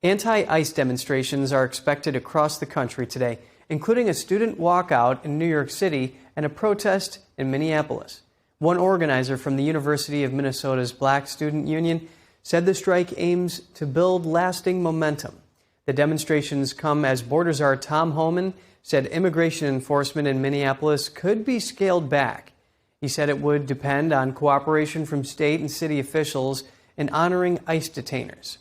Anti-ICE demonstrations are expected across the country today, including a student walkout in New York City and a protest in Minneapolis. One organizer from the University of Minnesota's Black Student Union said the strike aims to build lasting momentum. The demonstrations come as border czar Tom Homan said immigration enforcement in Minneapolis could be scaled back. He said it would depend on cooperation from state and city officials in honoring ICE detainers.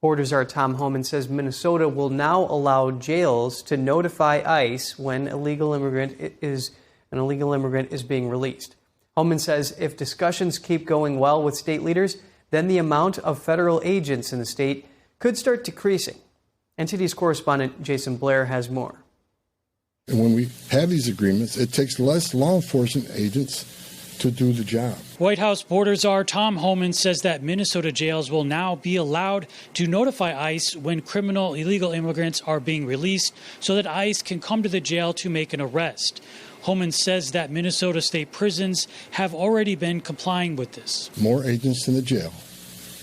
Border czar Tom Homan says Minnesota will now allow jails to notify ICE when an illegal immigrant is being released. Homan says if discussions keep going well with state leaders, then the amount of federal agents in the state could start decreasing. NTD's correspondent Jason Blair has more. And when we have these agreements, it takes less law enforcement agents to do the job. White House border czar Tom Homan says that Minnesota jails will now be allowed to notify ICE when criminal illegal immigrants are being released so that ICE can come to the jail to make an arrest. Homan says that Minnesota state prisons have already been complying with this. More agents in the jail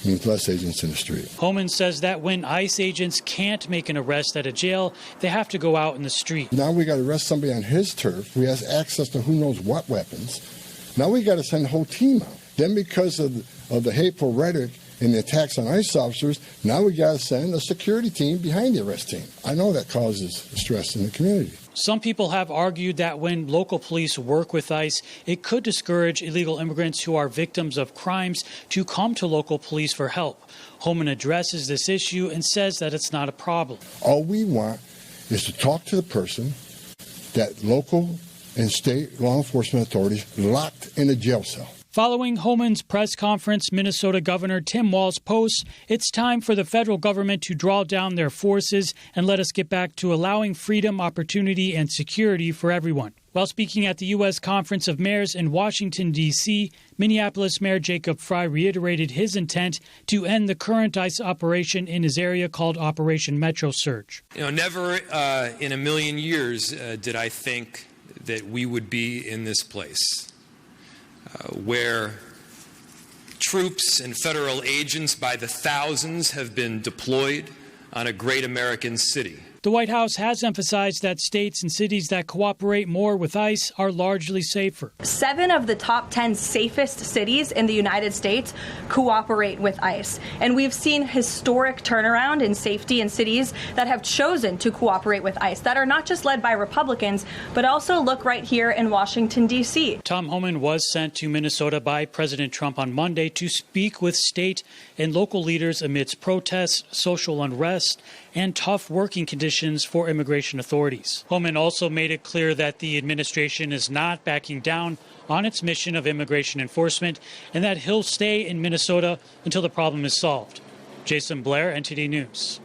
means less agents in the street. Homan says that when ICE agents can't make an arrest at a jail, they have to go out in the street. Now we got to arrest somebody on his turf who has access to who knows what weapons. Now we got to send a whole team out. Then because of the hateful rhetoric and the attacks on ICE officers, now we got to send a security team behind the arrest team. I know that causes stress in the community. Some people have argued that when local police work with ICE, it could discourage illegal immigrants who are victims of crimes to come to local police for help. Homan addresses this issue and says that it's not a problem. All we want is to talk to the person that local and state law enforcement authorities locked in a jail cell. Following Homan's press conference, Minnesota Governor Tim Walz posts, "It's time for the federal government to draw down their forces and let us get back to allowing freedom, opportunity, and security for everyone." While speaking at the U.S. Conference of Mayors in Washington, D.C., Minneapolis Mayor Jacob Fry reiterated his intent to end the current ICE operation in his area called Operation Metro Surge. Never in a million years did I think that we would be in this place. Where troops and federal agents by the thousands have been deployed on a great American city. The White House has emphasized that states and cities that cooperate more with ICE are largely safer. 7 of the top 10 safest cities in the United States cooperate with ICE. And we've seen historic turnaround in safety in cities that have chosen to cooperate with ICE, that are not just led by Republicans, but also look right here in Washington, D.C. Tom Homan was sent to Minnesota by President Trump on Monday to speak with state and local leaders amidst protests, social unrest, and tough working conditions for immigration authorities. Homan also made it clear that the administration is not backing down on its mission of immigration enforcement and that he'll stay in Minnesota until the problem is solved. Jason Blair, NTD News.